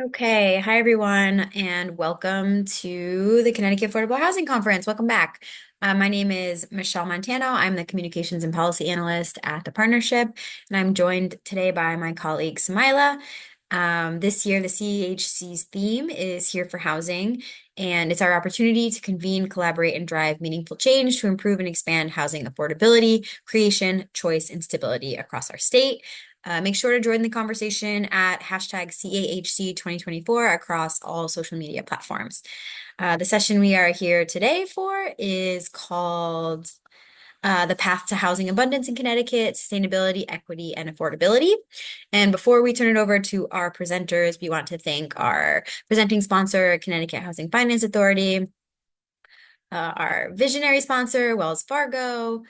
Okay, hi everyone, and welcome to the Connecticut Affordable Housing Conference. Welcome back. My name is Michelle Montano. I'm the Communications and Policy Analyst at the Partnership, and I'm joined today by my colleague Samila. This year, the CEHC's theme is Here for Housing, and it's our opportunity to convene, collaborate, and drive meaningful change to improve and expand housing affordability, creation, choice, and stability across our state. Make sure to join the conversation at hashtag CAHC 2024 across all social media platforms. The session we are here today for is called The Path to Housing Abundance in Connecticut, Sustainability, Equity, and Affordability. And before we turn it over to our presenters, we want to thank our presenting sponsor, Connecticut Housing Finance Authority, our visionary sponsor, Wells Fargo.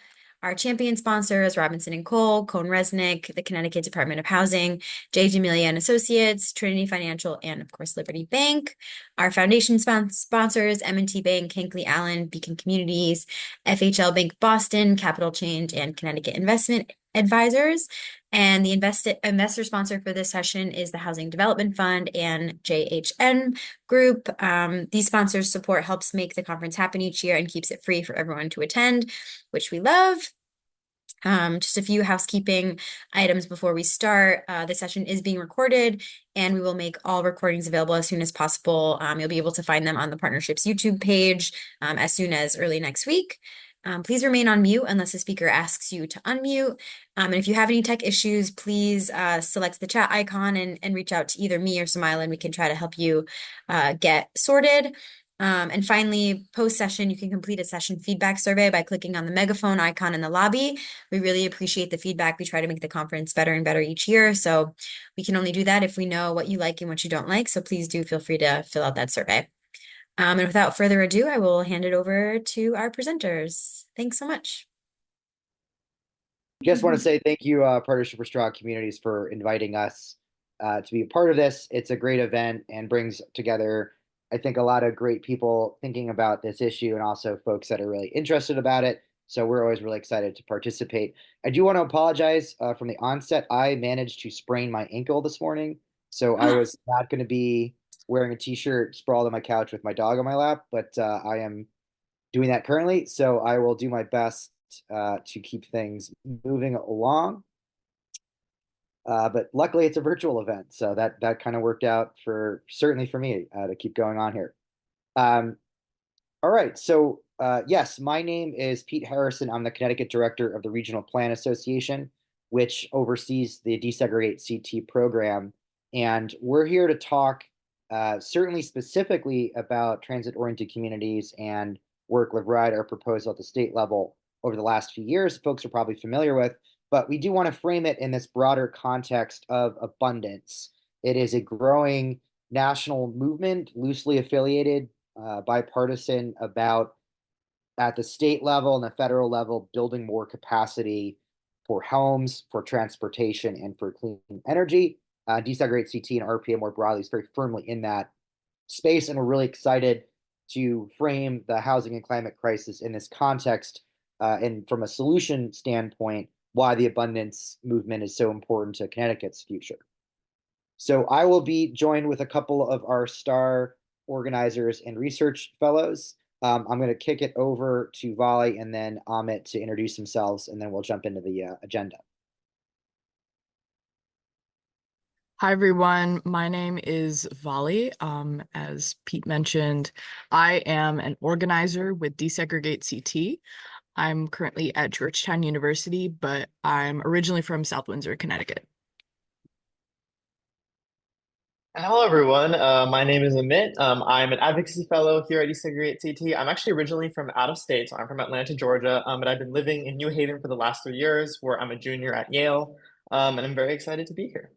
Our champion sponsors, Robinson and Cole, Cohn Resnick, the Connecticut Department of Housing, J. Jamelia and Associates, Trinity Financial, and of course, Liberty Bank. Our foundation sponsors, M&T Bank, Hinckley Allen, Beacon Communities, FHL Bank Boston, Capital Change, and Connecticut Investment Advisors. And the investor sponsor for this session is the Housing Development Fund and JHN Group. These sponsors' support helps make the conference happen each year and keeps it free for everyone to attend, which we love. Just a few housekeeping items before we start. The session is being recorded, and we will make all recordings available as soon as possible. You'll be able to find them on the partnership's YouTube page as soon as early next week. Please remain on mute unless the speaker asks you to unmute. And if you have any tech issues, please select the chat icon and reach out to either me or Samila, and we can try to help you get sorted. And finally, post-session, you can complete a session feedback survey by clicking on the megaphone icon in the lobby. We really appreciate the feedback. We try to make the conference better and better each year. So we can only do that if we know what you like and what you don't like. So please do feel free to fill out that survey. And without further ado, I will hand it over to our presenters. Thanks so much. Just want to say thank you, Partnership for Strong Communities, for inviting us to be a part of this. It's a great event and brings together, I think, a lot of great people thinking about this issue and also folks that are really interested about it. So we're always really excited to participate. I do want to apologize from the onset. I managed to sprain my ankle this morning, so I was not going to be wearing a t-shirt sprawled on my couch with my dog on my lap, but I am doing that currently. So I will do my best to keep things moving along. But luckily, it's a virtual event, so that kind of worked out for certainly for me to keep going on here. Um, all right, so yes, my name is Pete Harrison. I'm the Connecticut Director of the Regional Plan Association, which oversees the Desegregate CT program, and we're here to talk certainly specifically about transit-oriented communities and Work Live Ride, our proposal at the state level over the last few years. Folks are probably familiar with, but we do want to frame it in this broader context of abundance. It is a growing national movement, loosely affiliated, bipartisan, about at the state level and the federal level building more capacity for homes, for transportation, and for clean energy. Desegregate CT and RPA more broadly is very firmly in that space, and we're really excited to frame the housing and climate crisis in this context, and from a solution standpoint, why the abundance movement is so important to Connecticut's future. So I will be joined with a couple of our star organizers and research fellows. I'm going to kick it over to Vali and then Amit to introduce themselves, and then we'll jump into the agenda. Hi, everyone. My name is Vali. As Pete mentioned, I am an organizer with Desegregate CT. I'm currently at Georgetown University, but I'm originally from South Windsor, Connecticut. Hello, everyone. My name is Amit. I'm an advocacy fellow here at Desegregate CT. I'm actually originally from out of state, so I'm from Atlanta, Georgia, but I've been living in New Haven for the last 3 years, where I'm a junior at Yale, and I'm very excited to be here.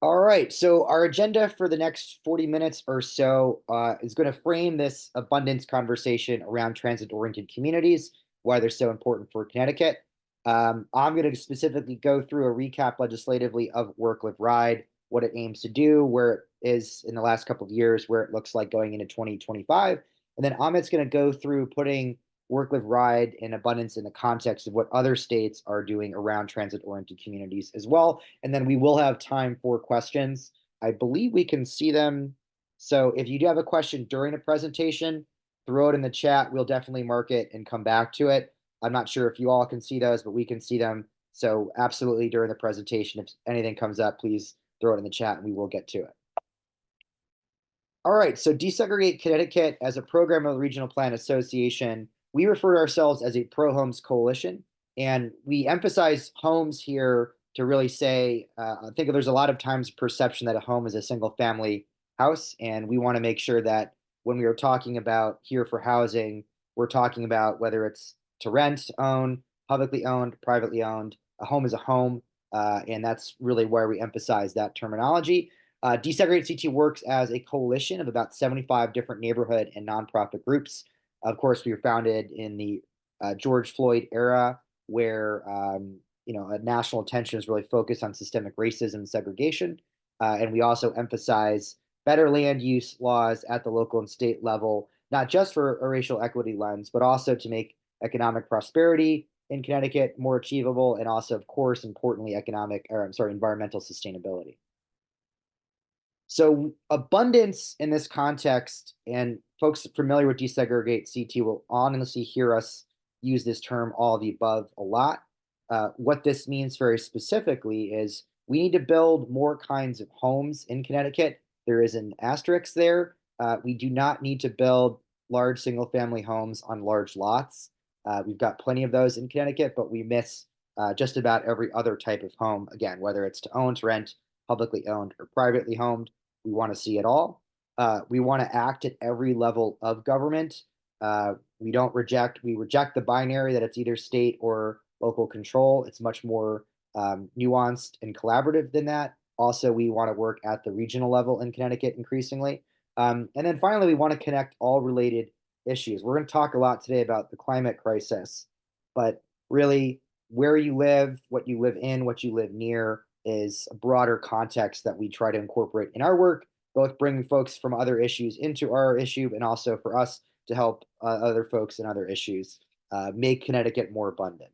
All right, so our agenda for the next 40 minutes or so is going to frame this abundance conversation around transit-oriented communities, why they're so important for Connecticut. I'm going to specifically go through a recap legislatively of Work Live Ride, what it aims to do, where it is in the last couple of years, where it looks like going into 2025. And then Amit's going to go through putting work, live, ride, and abundance in the context of what other states are doing around transit-oriented communities as well. And then we will have time for questions. I believe we can see them. So if you do have a question during the presentation, throw it in the chat. We'll definitely mark it and come back to it. I'm not sure if you all can see those, but we can see them. So absolutely during the presentation, if anything comes up, please throw it in the chat and we will get to it. All right, so Desegregate Connecticut as a program of the Regional Plan Association, we refer to ourselves as a pro-homes coalition, and we emphasize homes here to really say, I think there's a lot of times perception that a home is a single family house, and we want to make sure that when we are talking about here for housing, we're talking about whether it's to rent, own, publicly owned, privately owned. A home is a home, and that's really where we emphasize that terminology. Desegregate CT works as a coalition of about 75 different neighborhood and nonprofit groups. Of course, we were founded in the George Floyd era, where national attention is really focused on systemic racism and segregation, and we also emphasize better land use laws at the local and state level, not just for a racial equity lens, but also to make economic prosperity in Connecticut more achievable, and also, of course, importantly, environmental sustainability. So abundance in this context, and folks familiar with Desegregate CT will honestly hear us use this term all of the above a lot. What this means very specifically is we need to build more kinds of homes in Connecticut. There is an asterisk there. We do not need to build large single family homes on large lots. We've got plenty of those in Connecticut, but we miss just about every other type of home, again, whether it's to own, to rent, publicly owned, or privately owned. We want to see it all. We want to act at every level of government. We reject the binary that it's either state or local control. It's much more nuanced and collaborative than that. Also, we want to work at the regional level in Connecticut increasingly. And then finally, we want to connect all related issues. We're going to talk a lot today about the climate crisis, but really where you live, what you live in, what you live near is a broader context that we try to incorporate in our work, both bringing folks from other issues into our issue and also for us to help other folks in other issues make Connecticut more abundant.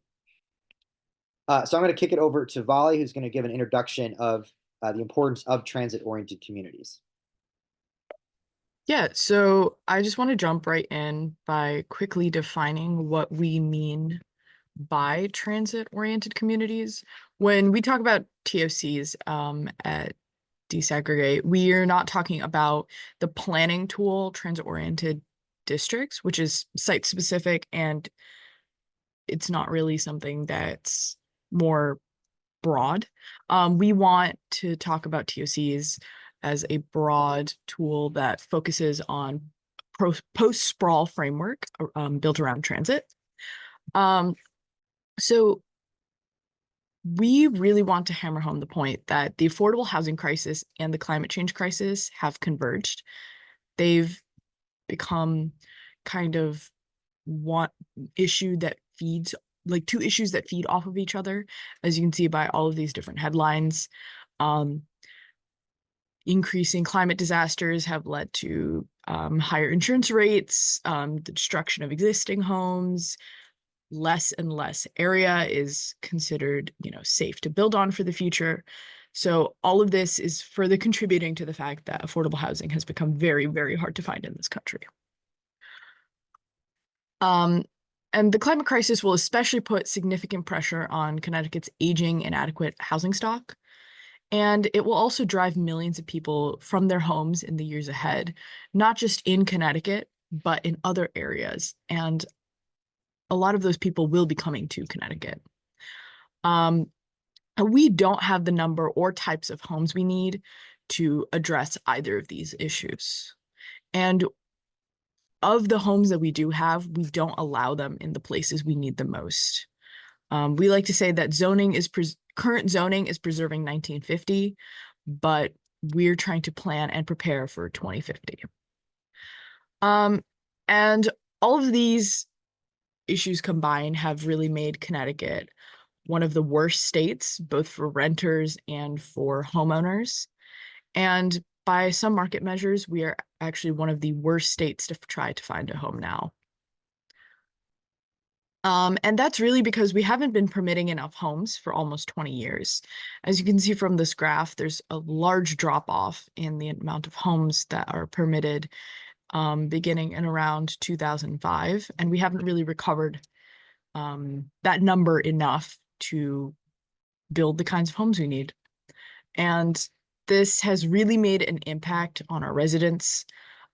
So I'm going to kick it over to Vali, who's going to give an introduction of the importance of transit-oriented communities. Yeah, so I just want to jump right in by quickly defining what we mean by transit-oriented communities. When we talk about TOCs at Desegregate, we are not talking about the planning tool transit-oriented districts, which is site-specific, and it's not really something that's more broad. We want to talk about TOCs as a broad tool that focuses on post-sprawl framework built around transit. So we really want to hammer home the point that the affordable housing crisis and the climate change crisis have converged. They've become kind of one issue that feeds, like two issues that feed off of each other, as you can see by all of these different headlines. Increasing climate disasters have led to higher insurance rates, the destruction of existing homes. Less and less area is considered, safe to build on for the future. So all of this is further contributing to the fact that affordable housing has become very, very hard to find in this country. And the climate crisis will especially put significant pressure on Connecticut's aging, inadequate housing stock. And it will also drive millions of people from their homes in the years ahead, not just in Connecticut, but in other areas. And a lot of those people will be coming to Connecticut. We don't have the number or types of homes we need to address either of these issues. And of the homes that we do have, we don't allow them in the places we need the most. We like to say that current zoning is preserving 1950, but we're trying to plan and prepare for 2050. And all of these issues combined have really made Connecticut one of the worst states, both for renters and for homeowners. And by some market measures, we are actually one of the worst states to try to find a home now. And that's really because we haven't been permitting enough homes for almost 20 years. As you can see from this graph, there's a large drop off in the amount of homes that are permitted beginning in around 2005. And we haven't really recovered that number enough to build the kinds of homes we need. And this has really made an impact on our residents.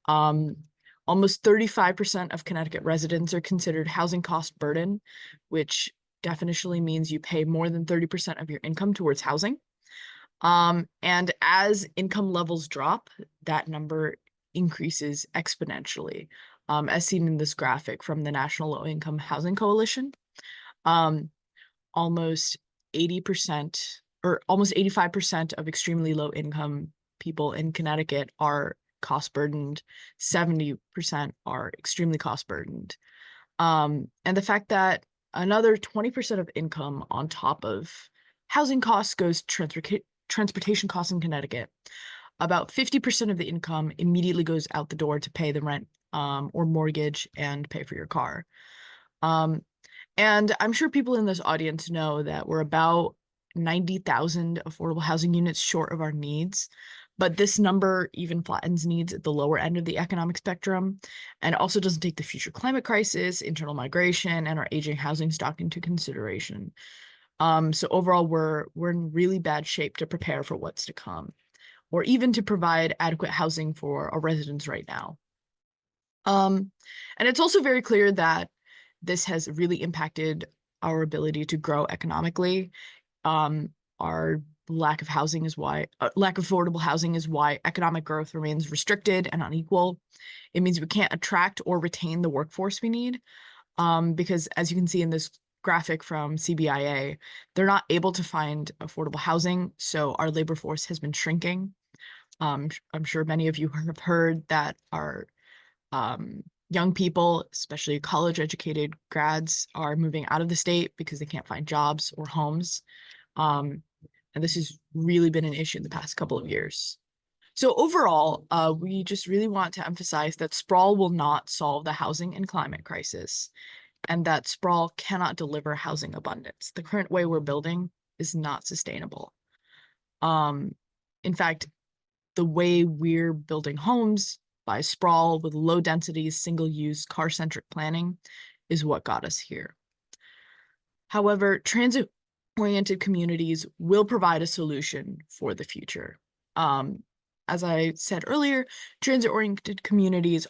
Almost 35% of Connecticut residents are considered housing cost burden, which definitionally means you pay more than 30% of your income towards housing. And as income levels drop, that number increases exponentially, as seen in this graphic from the National Low Income Housing Coalition. Almost 80% or almost 85% of extremely low income people in Connecticut are cost burdened. 70% are extremely cost burdened. And the fact that another 20% of income on top of housing costs goes transportation costs in Connecticut. About 50% of the income immediately goes out the door to pay the rent or mortgage and pay for your car. And I'm sure people in this audience know that we're about 90,000 affordable housing units short of our needs, but this number even flattens needs at the lower end of the economic spectrum and also doesn't take the future climate crisis, internal migration, and our aging housing stock into consideration. So overall, we're in really bad shape to prepare for what's to come, or even to provide adequate housing for our residents right now. And it's also very clear that this has really impacted our ability to grow economically. Our lack of housing is why lack of affordable housing is why economic growth remains restricted and unequal. It means we can't attract or retain the workforce we need, because as you can see in this graphic from CBIA, they're not able to find affordable housing, so our labor force has been shrinking. I'm sure many of you have heard that our young people, especially college-educated grads, are moving out of the state because they can't find jobs or homes. And this has really been an issue in the past couple of years. So overall, we just really want to emphasize that sprawl will not solve the housing and climate crisis, and that sprawl cannot deliver housing abundance. The current way we're building is not sustainable. In fact, the way we're building homes by sprawl with low density, single-use, car-centric planning is what got us here. However, transit-oriented communities will provide a solution for the future. As I said earlier, transit-oriented communities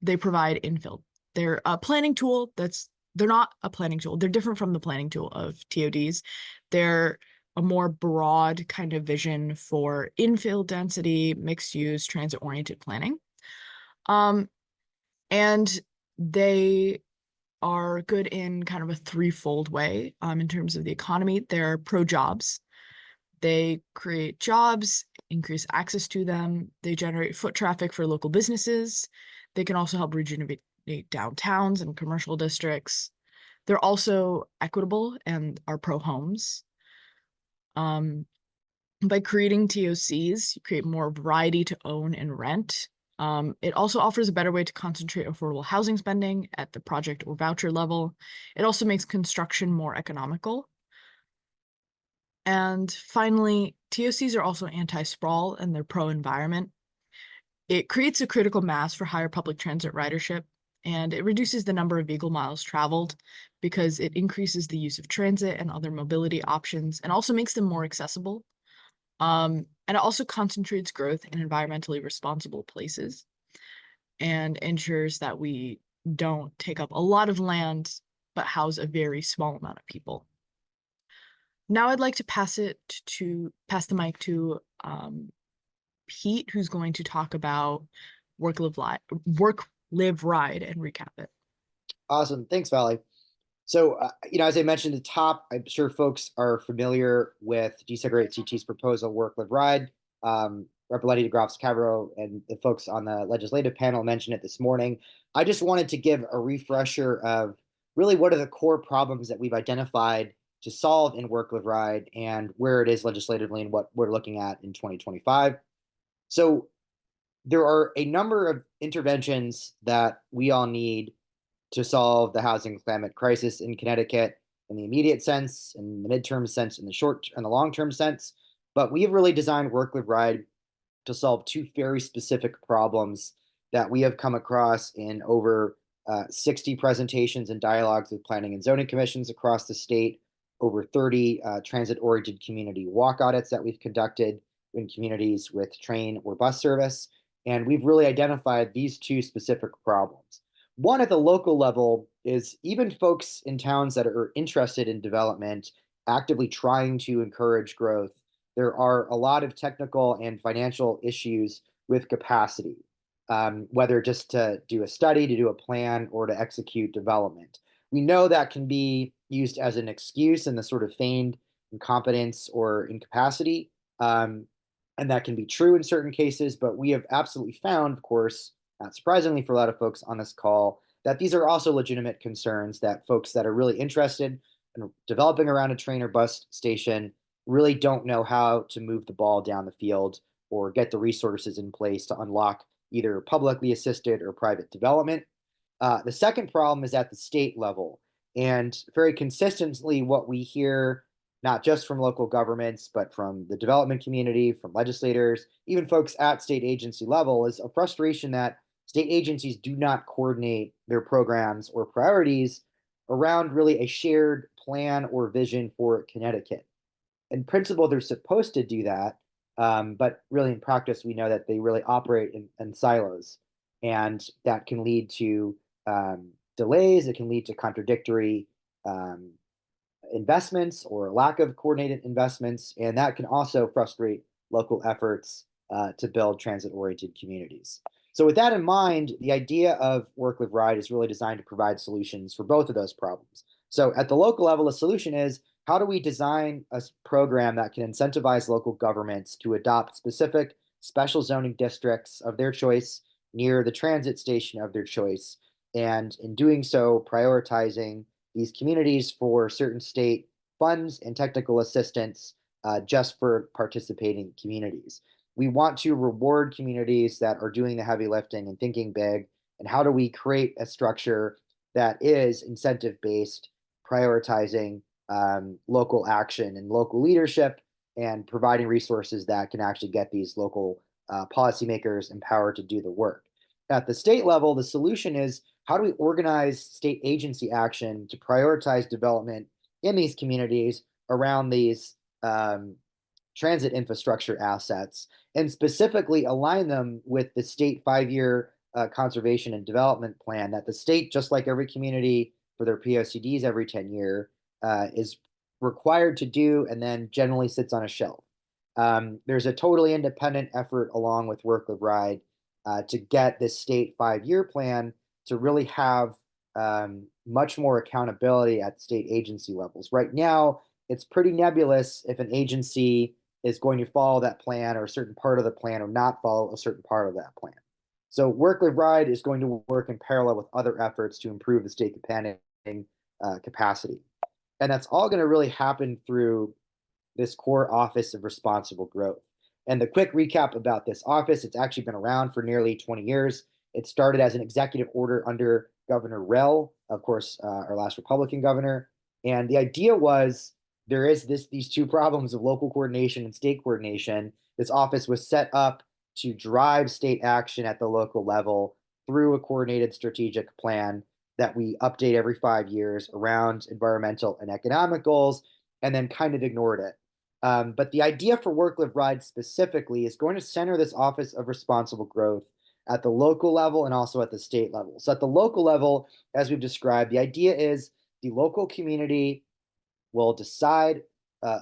they provide infill. They're a planning tool they're not a planning tool. They're different from the planning tool of TODs. They're a more broad kind of vision for infill density, mixed use, transit-oriented planning. And they are good in kind of a threefold way in terms of the economy. They're pro-jobs. They create jobs, increase access to them. They generate foot traffic for local businesses. They can also help rejuvenate downtowns and commercial districts. They're also equitable and are pro-homes. By creating TOCs, you create more variety to own and rent. It also offers a better way to concentrate affordable housing spending at the project or voucher level. It also makes construction more economical. And finally, TOCs are also anti-sprawl and they're pro-environment. It creates a critical mass for higher public transit ridership, and it reduces the number of vehicle miles traveled because it increases the use of transit and other mobility options and also makes them more accessible. And it also concentrates growth in environmentally responsible places and ensures that we don't take up a lot of land, but house a very small amount of people. Now I'd like to pass the mic to Pete, who's going to talk about work, live, ride, and recap it. Affordability. Thanks, Valley. So, as I mentioned at the top, I'm sure folks are familiar with Desegregate CT's proposal, Work, Live, Ride. Representative DeGraff's-Cavero and the folks on the legislative panel mentioned it this morning. I just wanted to give a refresher of really what are the core problems that we've identified to solve in Work, Live, Ride and where it is legislatively and what we're looking at in 2025. So there are a number of interventions that we all need to solve the housing climate crisis in Connecticut in the immediate sense, in the midterm sense, in the short and the long-term sense. But we have really designed Work Live Ride to solve two very specific problems that we have come across in over 60 presentations and dialogues with planning and zoning commissions across the state, over 30 transit-oriented community walk audits that we've conducted in communities with train or bus service. And we've really identified these two specific problems. One at the local level is even folks in towns that are interested in development, actively trying to encourage growth. There are a lot of technical and financial issues with capacity, whether just to do a study, to do a plan, or to execute development. We know that can be used as an excuse in the sort of feigned incompetence or incapacity. And that can be true in certain cases, but we have absolutely found, of course, not surprisingly for a lot of folks on this call, that these are also legitimate concerns that folks that are really interested in developing around a train or bus station really don't know how to move the ball down the field or get the resources in place to unlock either publicly assisted or private development. The second problem is at the state level. And very consistently, what we hear, not just from local governments, but from the development community, from legislators, even folks at state agency level, is a frustration that state agencies do not coordinate their programs or priorities around really a shared plan or vision for Connecticut. In principle, they're supposed to do that, but really in practice, we know that they really operate in silos, and that can lead to delays. It can lead to contradictory um, investments or lack of coordinated investments, and that can also frustrate local efforts to build transit-oriented communities. So with that in mind, the idea of Work Live Ride is really designed to provide solutions for both of those problems. So at the local level, the solution is how do we design a program that can incentivize local governments to adopt specific special zoning districts of their choice near the transit station of their choice, and in doing so, prioritizing these communities for certain state funds and technical assistance just for participating communities. We want to reward communities that are doing the heavy lifting and thinking big. And how do we create a structure that is incentive based, prioritizing local action and local leadership, and providing resources that can actually get these local policymakers empowered to do the work. At the state level, the solution is how do we organize state agency action to prioritize development in these communities around these transit infrastructure assets, and specifically align them with the state 5-year conservation and development plan that the state, just like every community for their POCDs every 10-year, is required to do and then generally sits on a shelf. There's a totally independent effort along with Work Live Ride to get this state 5-year plan to really have much more accountability at state agency levels. Right now, it's pretty nebulous if an agency is going to follow that plan or a certain part of the plan or not follow a certain part of that plan. So Work Live Ride is going to work in parallel with other efforts to improve the state planning capacity. And that's all going to really happen through this core office of responsible growth. And the quick recap about this office, it's actually been around for nearly 20 years. It started as an executive order under Governor Rell, of course, our last Republican governor. And the idea was there is these two problems of local coordination and state coordination. This office was set up to drive state action at the local level through a coordinated strategic plan that we update every 5 years around environmental and economic goals, and then kind of ignored it. But the idea for Work Live Ride specifically is going to center this Office of Responsible Growth at the local level and also at the state level. So at the local level, as we've described, the idea is the local community will decide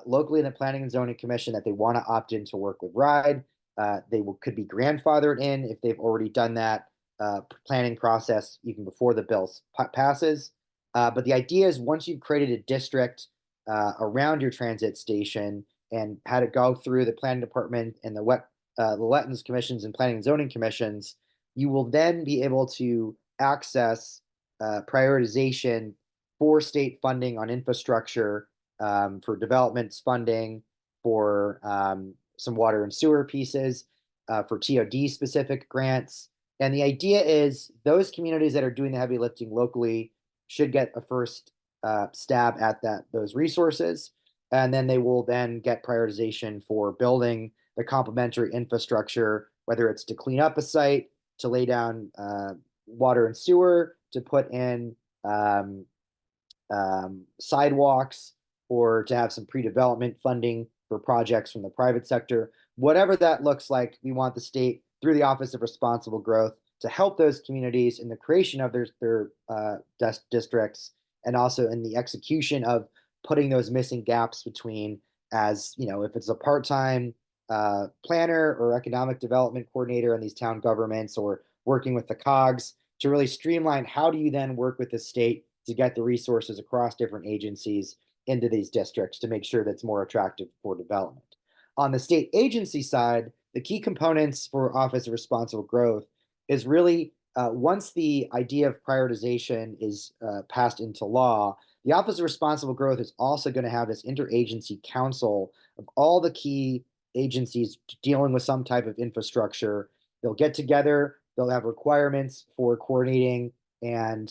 locally in the Planning and Zoning Commission that they want to opt into Work Live Ride. Could be grandfathered in if they've already done that planning process even before the bill passes. But the idea is once you've created a district around your transit station and had it go through the planning department and the wetlands commissions and planning and zoning commissions, you will then be able to access prioritization for state funding on infrastructure, for developments funding, for some water and sewer pieces, for TOD specific grants, And the idea is those communities that are doing the heavy lifting locally should get a first stab at those resources. And then they will then get prioritization for building the complementary infrastructure, whether it's to clean up a site, to lay down water and sewer, to put in um, sidewalks, or to have some pre-development funding for projects from the private sector. Whatever that looks like, we want the state, through the Office of Responsible Growth, to help those communities in the creation of their districts, and also in the execution of putting those missing gaps between, as you know, if it's a part-time planner or economic development coordinator in these town governments, or working with the COGS, to really streamline how do you then work with the state to get the resources across different agencies into these districts to make sure that's more attractive for development. On the state agency side, the key components for Office of Responsible Growth is really once the idea of prioritization is passed into law, the Office of Responsible Growth is also going to have this interagency council of all the key agencies dealing with some type of infrastructure. They'll get together, they'll have requirements for coordinating and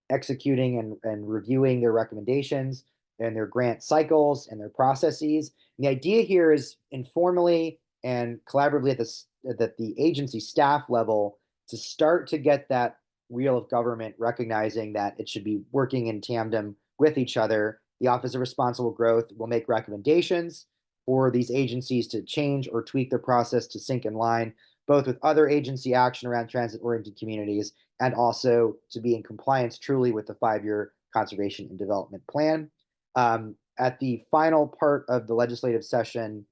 executing and reviewing their recommendations and their grant cycles and their processes. And the idea here is informally and collaboratively at the agency staff level to start to get that wheel of government recognizing that it should be working in tandem with each other. The Office of Responsible Growth will make recommendations for these agencies to change or tweak their process to sync in line, both with other agency action around transit-oriented communities and also to be in compliance truly with the 5-year conservation and development plan. At the final part of the legislative session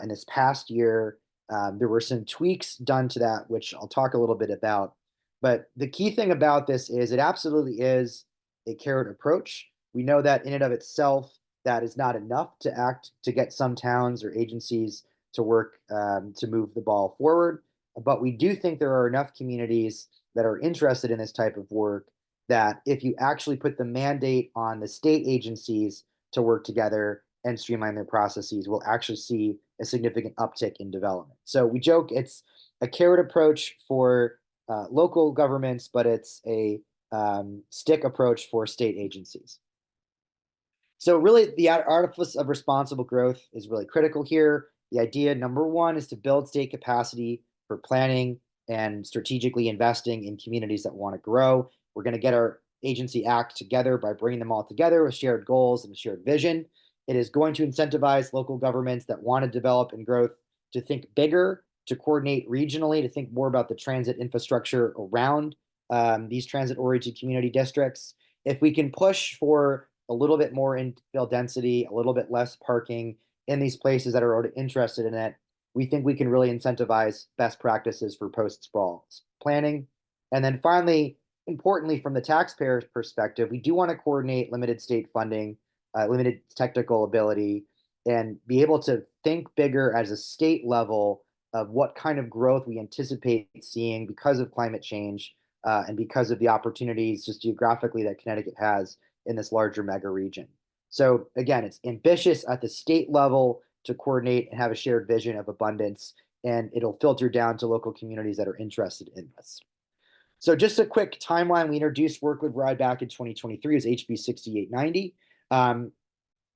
in this past year, there were some tweaks done to that, which I'll talk a little bit about. But the key thing about this is it absolutely is a carrot approach. We know that in and of itself, that is not enough to get some towns or agencies to work to move the ball forward. But we do think there are enough communities that are interested in this type of work that if you actually put the mandate on the state agencies to work together and streamline their processes, we'll actually see a significant uptick in development. So we joke it's a carrot approach for local governments, but it's a stick approach for state agencies. So really, the Office of Responsible Growth is really critical here. The idea, number one, is to build state capacity for planning and strategically investing in communities that want to grow. We're going to get our agency act together by bringing them all together with shared goals and a shared vision. It is going to incentivize local governments that want to develop and growth to think bigger, to coordinate regionally, to think more about the transit infrastructure around these transit-oriented community districts. If we can push for a little bit more infill density, a little bit less parking in these places that are already interested in it, we think we can really incentivize best practices for post-sprawl planning. And then finally, importantly, from the taxpayer's perspective, we do want to coordinate limited state funding, limited technical ability, and be able to think bigger as a state level of what kind of growth we anticipate seeing because of climate change and because of the opportunities just geographically that Connecticut has in this larger mega region. So again, it's ambitious at the state level to coordinate and have a shared vision of abundance, and it'll filter down to local communities that are interested in this. So just a quick timeline. We introduced Work Live Ride back in 2023 as HB 6890.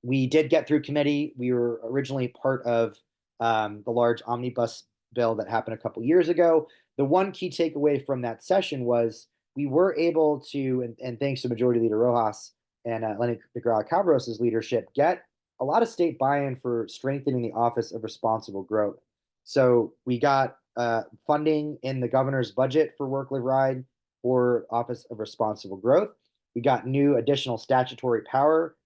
We did get through committee. We were originally part of the large omnibus bill that happened a couple years ago. The one key takeaway from that session was we were able to, and thanks to Majority Leader Rojas and Lenny Negra-Cabros's leadership, get a lot of state buy-in for strengthening the Office of Responsible Growth. So we got funding in the governor's budget for Work Live Ride for Office of Responsible Growth. We got new additional statutory power.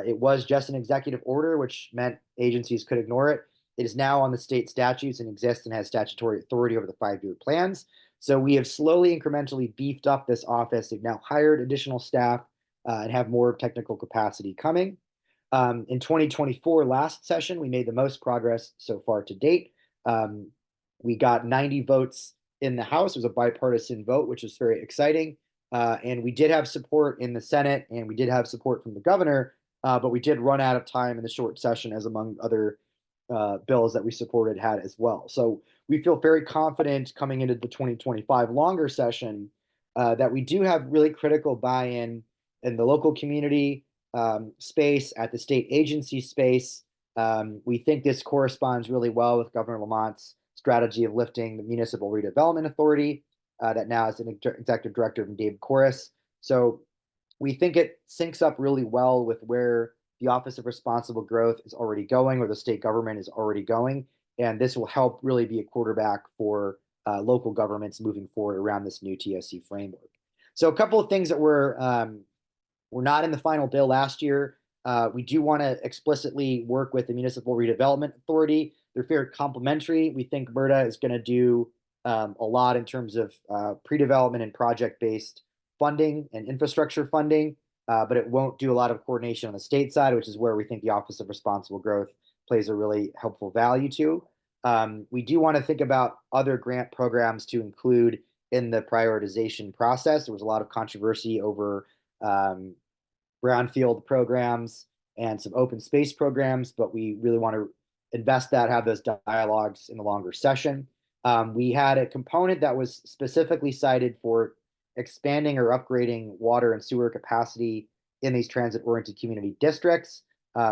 It was just an executive order, which meant agencies could ignore it. It is now on the state statutes and exists and has statutory authority over the 5-year plans. So we have slowly, incrementally beefed up this office. They've now hired additional staff and have more technical capacity coming. In 2024, last session, we made the most progress so far to date. We got 90 votes in the House. It was a bipartisan vote, which is very exciting. And we did have support in the Senate, and we did have support from the governor, but we did run out of time in the short session, as among other bills that we supported had as well. So we feel very confident coming into the 2025 longer session that we do have really critical buy-in in the local community space, at the state agency space. We think this corresponds really well with Governor Lamont's strategy of lifting the Municipal Redevelopment Authority that now is an executive director from David Corus. So we think it syncs up really well with where the Office of Responsible Growth is already going, or the state government is already going. And this will help really be a quarterback for local governments moving forward around this new TSC framework. So a couple of things that were not in the final bill last year. We do want to explicitly work with the Municipal Redevelopment Authority. They're very complementary. We think MRTA is going to do a lot in terms of pre-development and project-based funding and infrastructure funding, but it won't do a lot of coordination on the state side, which is where we think the Office of Responsible Growth plays a really helpful value to. We do want to think about other grant programs to include in the prioritization process. There was a lot of controversy over brownfield programs and some open space programs, but we really want to invest that, have those dialogues in the longer session. We had a component that was specifically cited for expanding or upgrading water and sewer capacity in these transit-oriented community districts.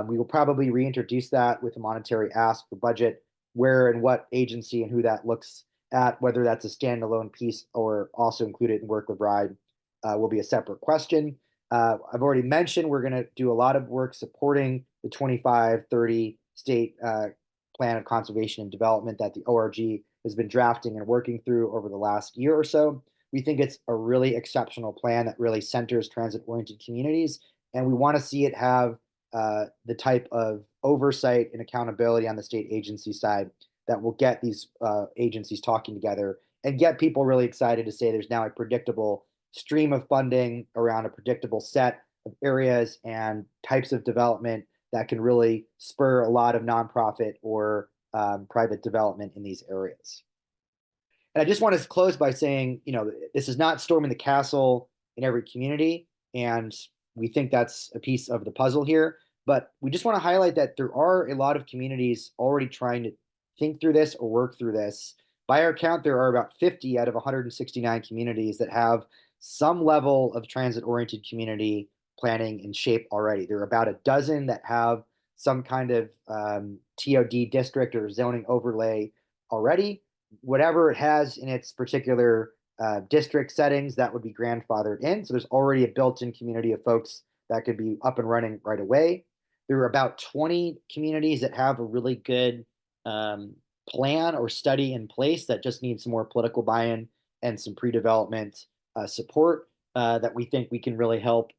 We will probably reintroduce that with a monetary ask for budget, where and what agency and who that looks at, whether that's a standalone piece or also included in Work with Ride, will be a separate question. I've already mentioned we're going to do a lot of work supporting the 25-30 state plan of conservation and development that the ORG has been drafting and working through over the last year or so. We think it's a really exceptional plan that really centers transit-oriented communities, and we want to see it have the type of oversight and accountability on the state agency side that will get these agencies talking together and get people really excited to say there's now a predictable stream of funding around a predictable set of areas and types of development that can really spur a lot of nonprofit or private development in these areas. And I just want to close by saying, this is not storming the castle in every community, and we think that's a piece of the puzzle here. But we just want to highlight that there are a lot of communities already trying to think through this or work through this. By our count, there are about 50 out of 169 communities that have some level of transit-oriented community planning in shape already. There are about a dozen that have some kind of TOD district or zoning overlay already. Whatever it has in its particular district settings, that would be grandfathered in. So there's already a built-in community of folks that could be up and running right away. There are about 20 communities that have a really good plan or study in place that just needs some more political buy-in and some pre-development support that we think we can really help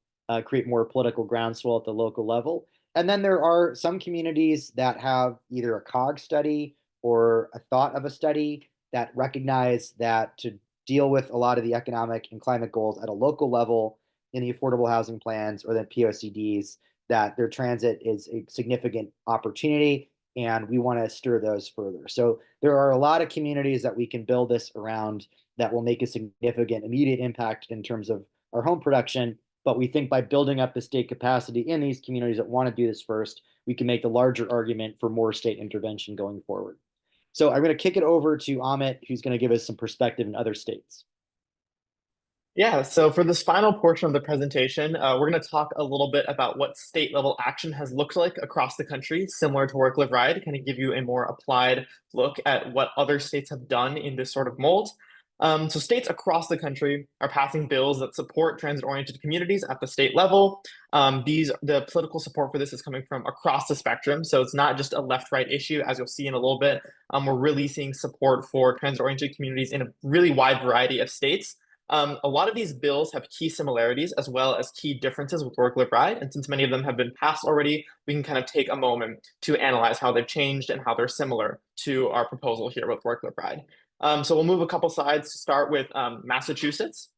create more political groundswell at the local level. And then there are some communities that have either a COG study or a thought of a study that recognize that to deal with a lot of the economic and climate goals at a local level in the affordable housing plans or the POCDs, that their transit is a significant opportunity, and we want to stir those further. So there are a lot of communities that we can build this around that will make a significant immediate impact in terms of our home production. But we think by building up the state capacity in these communities that want to do this first, we can make the larger argument for more state intervention going forward. So I'm going to kick it over to Amit, who's going to give us some perspective in other states. Yeah, so for this final portion of the presentation, we're going to talk a little bit about what state level action has looked like across the country, similar to Work, Live, Ride, kind of give you a more applied look at what other states have done in this sort of mold. So states across the country are passing bills that support transit-oriented communities at the state level. The political support for this is coming from across the spectrum. So it's not just a left-right issue, as you'll see in a little bit. We're really seeing support for transit-oriented communities in a really wide variety of states. A lot of these bills have key similarities as well as key differences with Work, Live, Ride. And since many of them have been passed already, we can kind of take a moment to analyze how they've changed and how they're similar to our proposal here with Work, Live, Ride. So we'll move a couple slides to start with Massachusetts.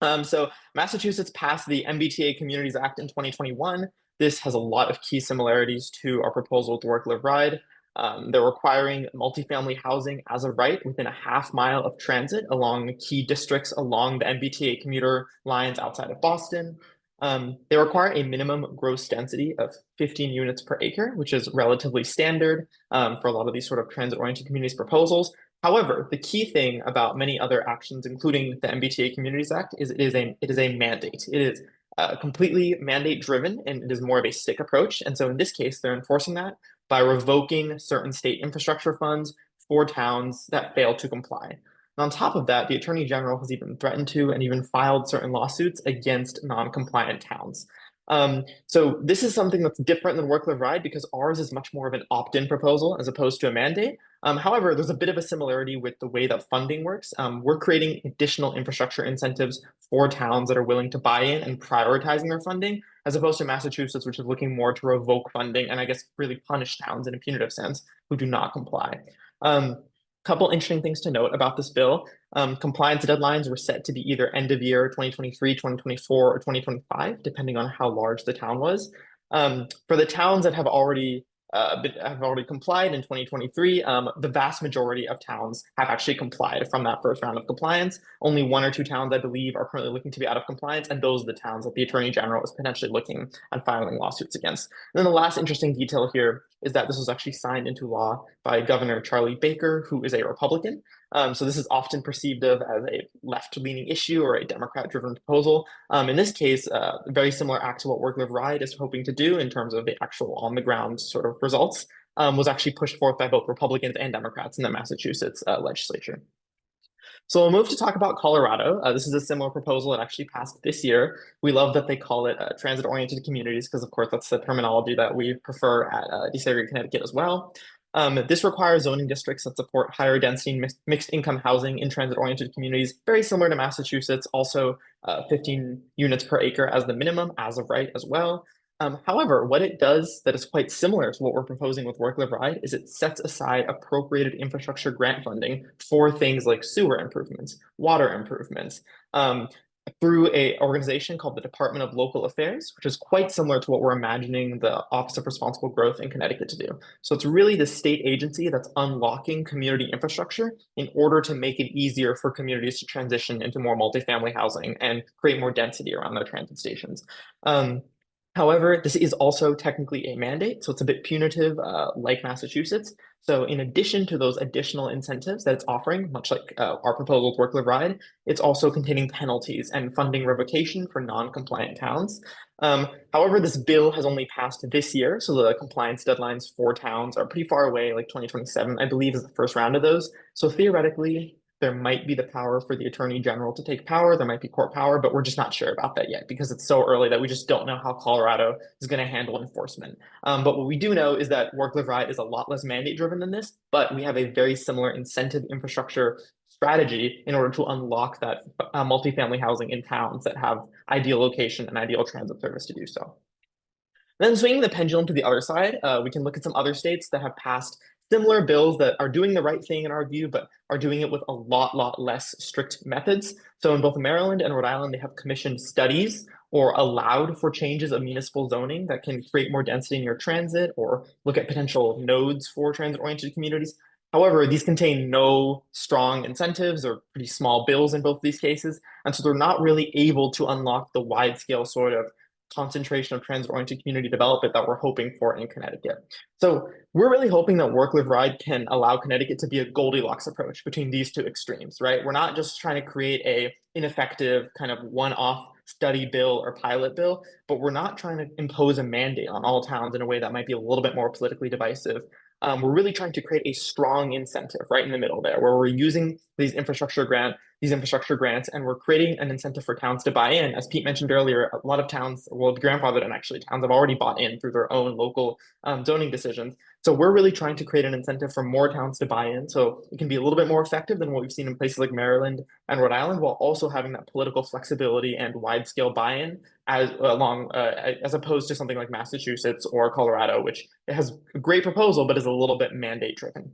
So Massachusetts passed the MBTA Communities Act in 2021. This has a lot of key similarities to our proposal with Work, Live, Ride. They're requiring multifamily housing as a right within a half mile of transit along key districts along the MBTA commuter lines outside of Boston. They require a minimum gross density of 15 units per acre, which is relatively standard for a lot of these sort of transit-oriented communities proposals. However, the key thing about many other actions, including the MBTA Communities Act, is it is a mandate. It is completely mandate driven, and it is more of a stick approach. And so in this case, they're enforcing that by revoking certain state infrastructure funds for towns that fail to comply. And on top of that, the Attorney General has even threatened to and even filed certain lawsuits against non-compliant towns. So this is something that's different than Work Live Ride because ours is much more of an opt-in proposal as opposed to a mandate. However, there's a bit of a similarity with the way that funding works. We're creating additional infrastructure incentives for towns that are willing to buy in and prioritizing their funding, as opposed to Massachusetts, which is looking more to revoke funding and I guess really punish towns in a punitive sense who do not comply. Couple interesting things to note about this bill. Compliance deadlines were set to be either end of year 2023, 2024, or 2025, depending on how large the town was. For the towns that have already complied in 2023, the vast majority of towns have actually complied from that first round of compliance. Only one or two towns, I believe, are currently looking to be out of compliance, and those are the towns that the Attorney General is potentially looking at filing lawsuits against. And then the last interesting detail here is that this was actually signed into law by Governor Charlie Baker, who is a Republican. So this is often perceived of as a left-leaning issue or a Democrat-driven proposal. In this case, a very similar act to what Work Live Ride is hoping to do in terms of the actual on-the-ground sort of results, was actually pushed forth by both Republicans and Democrats in the Massachusetts legislature. So we'll move to talk about Colorado. This is a similar proposal that actually passed this year. We love that they call it transit-oriented communities because, of course, that's the terminology that we prefer at Desegregated Connecticut as well. This requires zoning districts that support higher density mixed income housing in transit-oriented communities, very similar to Massachusetts, also 15 units per acre as the minimum as of right as well. However, what it does that is quite similar to what we're proposing with Work Live Ride is it sets aside appropriated infrastructure grant funding for things like sewer improvements, water improvements, through an organization called the Department of Local Affairs, which is quite similar to what we're imagining the Office of Responsible Growth in Connecticut to do. So it's really the state agency that's unlocking community infrastructure in order to make it easier for communities to transition into more multifamily housing and create more density around their transit stations. However, this is also technically a mandate, so it's a bit punitive, like Massachusetts. So in addition to those additional incentives that it's offering, much like our proposal with Work Live Ride, it's also containing penalties and funding revocation for non-compliant towns. However, this bill has only passed this year, so the compliance deadlines for towns are pretty far away, like 2027, I believe, is the first round of those. So theoretically, there might be the power for the Attorney General to take power. There might be court power, but we're just not sure about that yet because it's so early that we just don't know how Colorado is going to handle enforcement. But what we do know is that Work Live Ride is a lot less mandate driven than this, but we have a very similar incentive infrastructure strategy in order to unlock that multifamily housing in towns that have ideal location and ideal transit service to do so. Then swinging the pendulum to the other side, we can look at some other states that have passed similar bills that are doing the right thing in our view, but are doing it with a lot less strict methods. So in both Maryland and Rhode Island, they have commissioned studies or allowed for changes of municipal zoning that can create more density in your transit or look at potential nodes for transit-oriented communities. However, these contain no strong incentives or pretty small bills in both of these cases. And so they're not really able to unlock the wide scale sort of concentration of transit-oriented community development that we're hoping for in Connecticut. So we're really hoping that Work Live Ride can allow Connecticut to be a Goldilocks approach between these two extremes, right? We're not just trying to create a ineffective kind of one-off study bill or pilot bill, but we're not trying to impose a mandate on all towns in a way that might be a little bit more politically divisive. We're really trying to create a strong incentive right in the middle there, where we're using these infrastructure grants, and we're creating an incentive for towns to buy in. As Pete mentioned earlier, a lot of towns, well, the grandfathered and actually towns have already bought in through their own local zoning decisions. So we're really trying to create an incentive for more towns to buy in, so it can be a little bit more effective than what we've seen in places like Maryland and Rhode Island, while also having that political flexibility and wide scale buy-in as opposed to something like Massachusetts or Colorado, which has a great proposal but is a little bit mandate driven.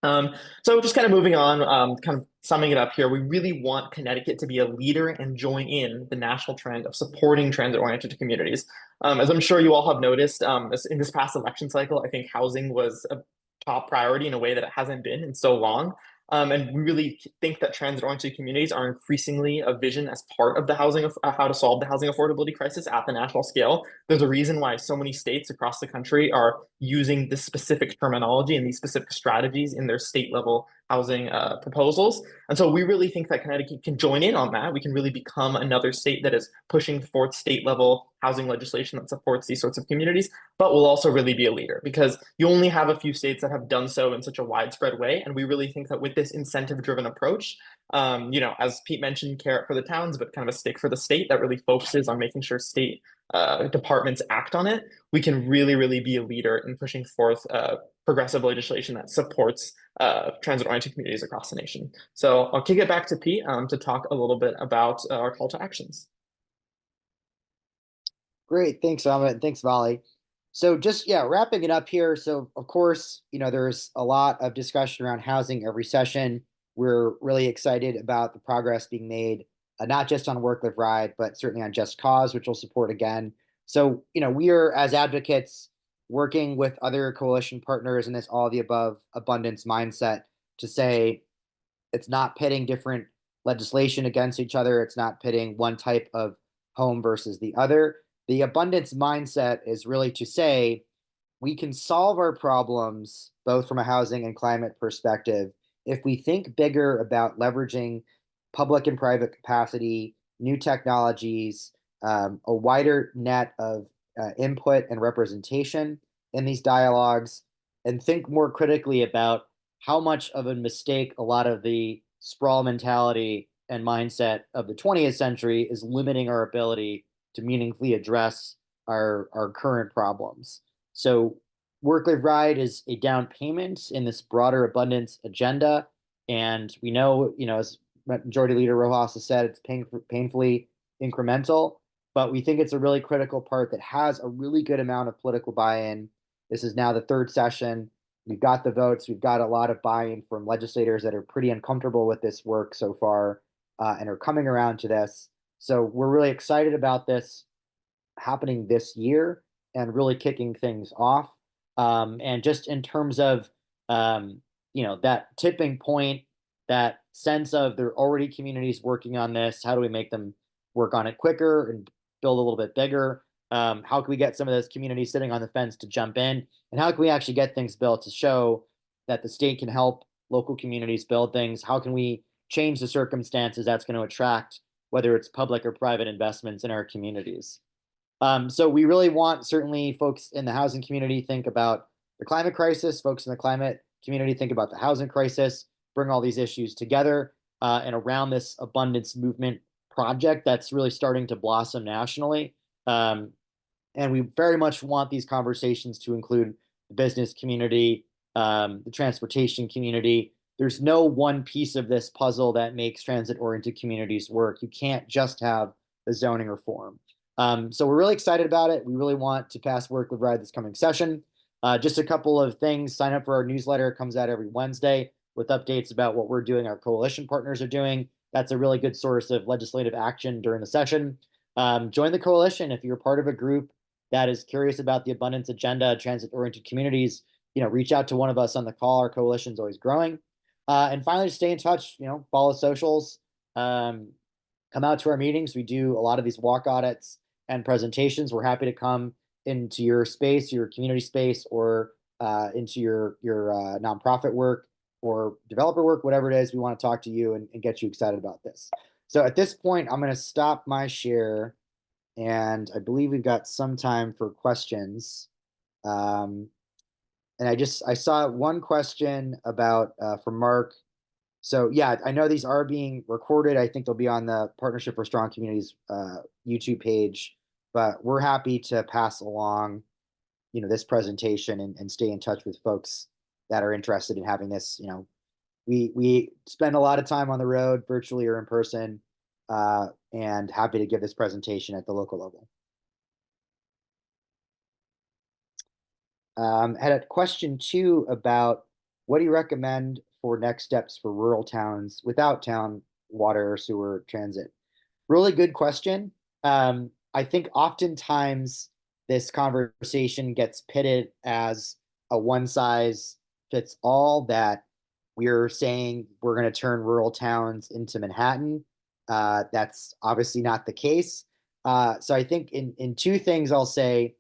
So just kind of moving on, kind of summing it up here, we really want Connecticut to be a leader and join in the national trend of supporting transit-oriented communities. As I'm sure you all have noticed, in this past election cycle, I think housing was a top priority in a way that it hasn't been in so long. And we really think that transit-oriented communities are increasingly a vision as part of the housing of how to solve the housing affordability crisis at the national scale. There's a reason why so many states across the country are using this specific terminology and these specific strategies in their state level housing proposals. And so we really think that Connecticut can join in on that. We can really become another state that is pushing forth state level housing legislation that supports these sorts of communities, but will also really be a leader because you only have a few states that have done so in such a widespread way. And we really think that with this incentive driven approach, as Pete mentioned, carrot for the towns, but kind of a stick for the state that really focuses on making sure state departments act on it, we can really, really be a leader in pushing forth progressive legislation that supports transit-oriented communities across the nation. So I'll kick it back to Pete to talk a little bit about our call to actions. Great. Thanks, Amit. And thanks, Vali. So just, yeah, wrapping it up here. So of course, there's a lot of discussion around housing every session. We're really excited about the progress being made, not just on Work, Live, Ride, but certainly on Just Cause, which we'll support again. So, we are, as advocates, working with other coalition partners in this all of the above abundance mindset to say it's not pitting different legislation against each other. It's not pitting one type of home versus the other. The abundance mindset is really to say we can solve our problems both from a housing and climate perspective if we think bigger about leveraging public and private capacity, new technologies, a wider net of input and representation in these dialogues, and think more critically about how much of a mistake a lot of the sprawl mentality and mindset of the 20th century is limiting our ability to meaningfully address our current problems. So Work Live Ride is a down payment in this broader abundance agenda. And we know, as Majority Leader Rojas has said, it's painfully incremental, but we think it's a really critical part that has a really good amount of political buy-in. This is now the third session. We've got the votes. We've got a lot of buy-in from legislators that are pretty uncomfortable with this work so far and are coming around to this. So we're really excited about this happening this year and really kicking things off. And just in terms of, that tipping point, that sense of there are already communities working on this. How do we make them work on it quicker and build a little bit bigger? How can we get some of those communities sitting on the fence to jump in? And how can we actually get things built to show that the state can help local communities build things? How can we change the circumstances that's going to attract, whether it's public or private investments in our communities? So we really want certainly folks in the housing community think about the climate crisis, folks in the climate community think about the housing crisis, bring all these issues together and around this abundance movement project that's really starting to blossom nationally. And we very much want these conversations to include the business community, the transportation community. There's no one piece of this puzzle that makes transit-oriented communities work. You can't just have the zoning reform. So we're really excited about it. We really want to pass Work Live Ride this coming session. Just a couple of things. Sign up for our newsletter. It comes out every Wednesday with updates about what we're doing, our coalition partners are doing. That's a really good source of legislative action during the session. Join the coalition if you're part of a group that is curious about the abundance agenda, transit-oriented communities. Reach out to one of us on the call. Our coalition is always growing. And finally, just stay in touch. Follow socials. Come out to our meetings. We do a lot of these walk audits and presentations. We're happy to come into your space, your community space, or into your nonprofit work or developer work, whatever it is. We want to talk to you and get you excited about this. So at this point, I'm going to stop my share, and I believe we've got some time for questions. And I saw one question about from Mark. So yeah, I know these are being recorded. I think they'll be on the Partnership for Strong Communities YouTube page, but we're happy to pass along, this presentation and stay in touch with folks that are interested in having this. We spend a lot of time on the road, virtually or in person, and happy to give this presentation at the local level. Had a question too about what do you recommend for next steps for rural towns without town water or sewer transit? Really good question. I think oftentimes this conversation gets pitted as a one size fits all, that we're saying we're going to turn rural towns into Manhattan. That's obviously not the case. So I think in two things I'll say,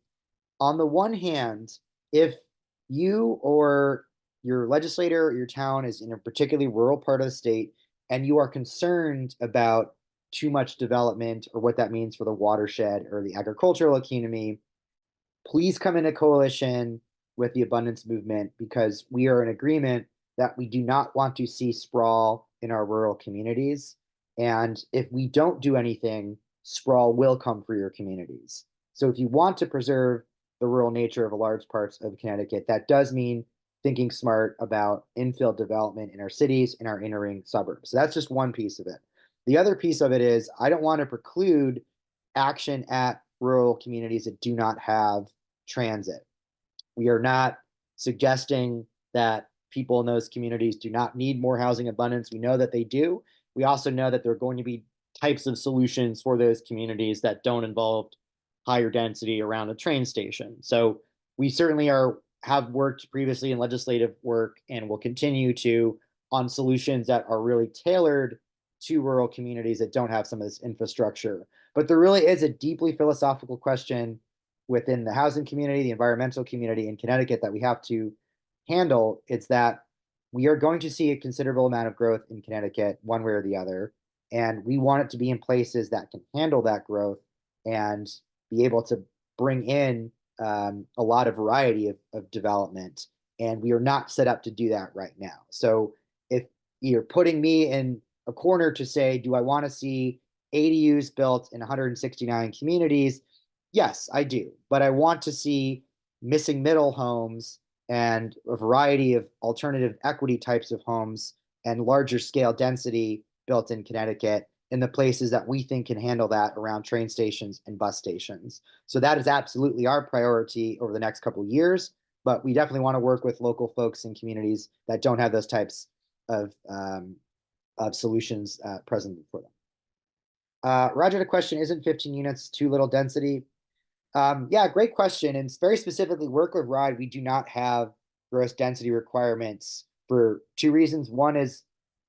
on the one hand, if you or your legislator or your town is in a particularly rural part of the state and you are concerned about too much development or what that means for the watershed or the agricultural economy, please come into coalition with the abundance movement, because we are in agreement that we do not want to see sprawl in our rural communities. And if we don't do anything, sprawl will come for your communities. So if you want to preserve the rural nature of large parts of Connecticut, that does mean thinking smart about infill development in our cities and our inner ring suburbs. So that's just one piece of it. The other piece of it is, I don't want to preclude action at rural communities that do not have transit. We are not suggesting that people in those communities do not need more housing abundance. We know that they do. We also know that there are going to be types of solutions for those communities that don't involve higher density around a train station. So we certainly have worked previously in legislative work and will continue to on solutions that are really tailored to rural communities that don't have some of this infrastructure. But there really is a deeply philosophical question within the housing community, the environmental community in Connecticut that we have to handle. It's that we are going to see a considerable amount of growth in Connecticut, one way or the other. And we want it to be in places that can handle that growth and be able to bring in a lot of variety of development. And we are not set up to do that right now. So if you're putting me in a corner to say, do I want to see ADUs built in 169 communities? Yes, I do. But I want to see missing middle homes and a variety of alternative equity types of homes and larger scale density built in Connecticut in the places that we think can handle that around train stations and bus stations. So that is absolutely our priority over the next couple of years. But we definitely want to work with local folks and communities that don't have those types of solutions present for them. Roger, the question, isn't 15 units too little density? Yeah, great question. And very specifically, work with RIDE, we do not have gross density requirements for two reasons. One is,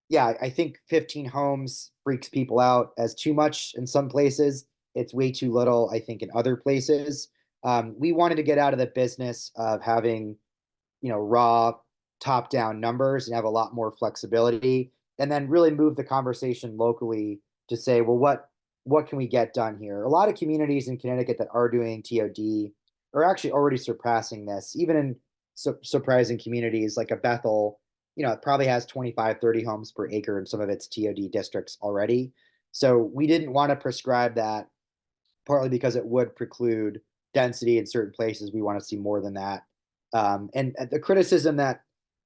yeah, I think 15 homes freaks people out as too much in some places. It's way too little, I think, in other places. We wanted to get out of the business of having, raw top-down numbers and have a lot more flexibility, and then really move the conversation locally to say, well, what can we get done here? A lot of communities in Connecticut that are doing TOD are actually already surpassing this, even in surprising communities like a Bethel. It probably has 25, 30 homes per acre in some of its TOD districts already. So we didn't want to prescribe that, partly because it would preclude density in certain places. We want to see more than that. And the criticism that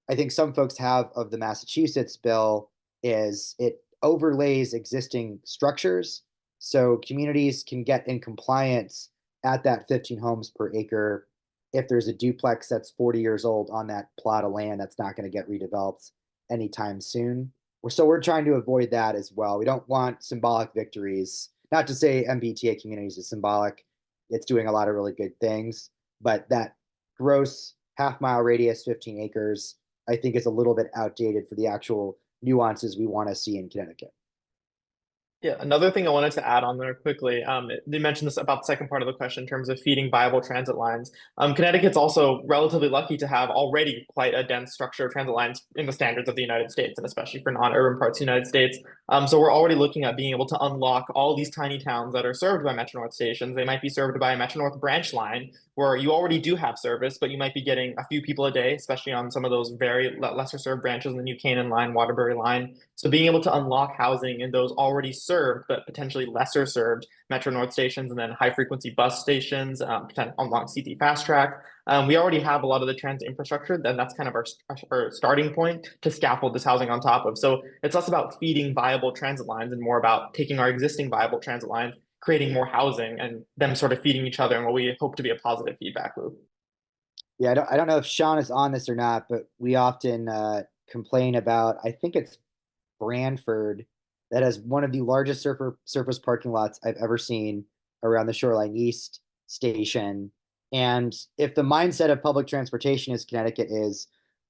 I think some folks have of the Massachusetts bill is it overlays existing structures. So communities can get in compliance at that 15 homes per acre if there's a duplex that's 40 years old on that plot of land that's not going to get redeveloped anytime soon. So we're trying to avoid that as well. We don't want symbolic victories. Not to say MBTA communities is symbolic. It's doing a lot of really good things, but that gross half-mile radius, 15 acres, I think is a little bit outdated for the actual nuances we want to see in Connecticut. Yeah, another thing I wanted to add on there quickly, they mentioned this about the second part of the question in terms of feeding viable transit lines. Connecticut's also relatively lucky to have already quite a dense structure of transit lines in the standards of the United States, and especially for non-urban parts of the United States. So we're already looking at being able to unlock all these tiny towns that are served by Metro North stations. They might be served by a Metro North branch line, where you already do have service, but you might be getting a few people a day, especially on some of those very lesser served branches in the New Canaan line, Waterbury line. So being able to unlock housing in those already served, but potentially lesser served Metro North stations, and then high frequency bus stations, unlock CT Fast Track. We already have a lot of the transit infrastructure, then that's kind of our starting point to scaffold this housing on top of. So it's less about feeding viable transit lines and more about taking our existing viable transit lines, creating more housing, and them sort of feeding each other in what we hope to be a positive feedback loop. Yeah, I don't know if Sean is on this or not, but we often complain about, I think it's Branford, that has one of the largest surface parking lots I've ever seen around the Shoreline East station. And if the mindset of public transportation is Connecticut is,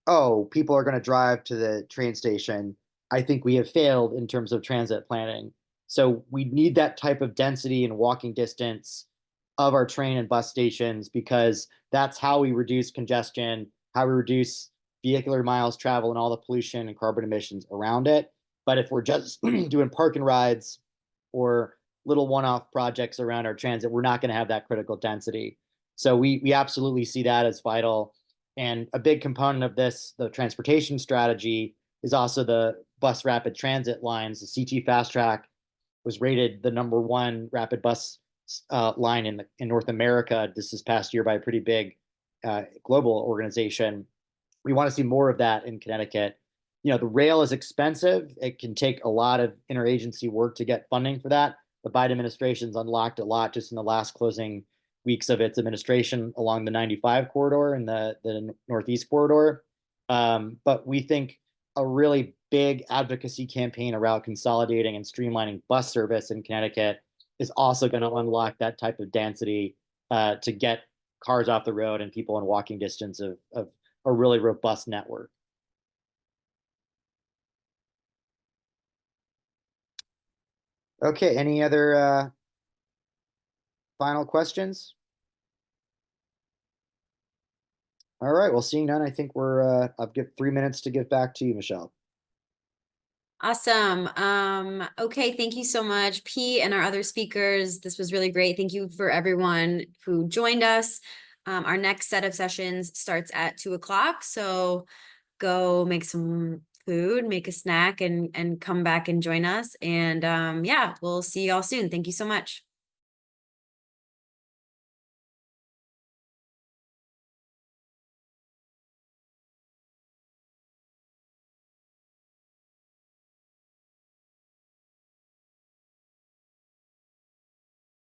oh, people are going to drive to the train station, I think we have failed in terms of transit planning. So we need that type of density and walking distance of our train and bus stations because that's how we reduce congestion, how we reduce vehicular miles traveled and all the pollution and carbon emissions around it. But if we're just doing park and rides or little one-off projects around our transit, we're not going to have that critical density. So we absolutely see that as vital. And a big component of this, the transportation strategy, is also the bus rapid transit lines. The CT Fast Track was rated the #1 rapid bus line in North America this past year by a pretty big global organization. We want to see more of that in Connecticut. The rail is expensive. It can take a lot of interagency work to get funding for that. The Biden administration's unlocked a lot just in the last closing weeks of its administration along the 95 corridor and the Northeast corridor. But we think a really big advocacy campaign around consolidating and streamlining bus service in Connecticut is also going to unlock that type of density to get cars off the road and people in walking distance of a really robust network. Okay, any other final questions? All right, well, seeing none, I think I'll give 3 minutes to give back to you, Michelle. Awesome. Okay, thank you so much, Pete, and our other speakers. This was really great. Thank you for everyone who joined us. Our next set of sessions starts at 2 o'clock. So go make some food, make a snack, and come back and join us. And yeah, we'll see y'all soon. Thank you so much.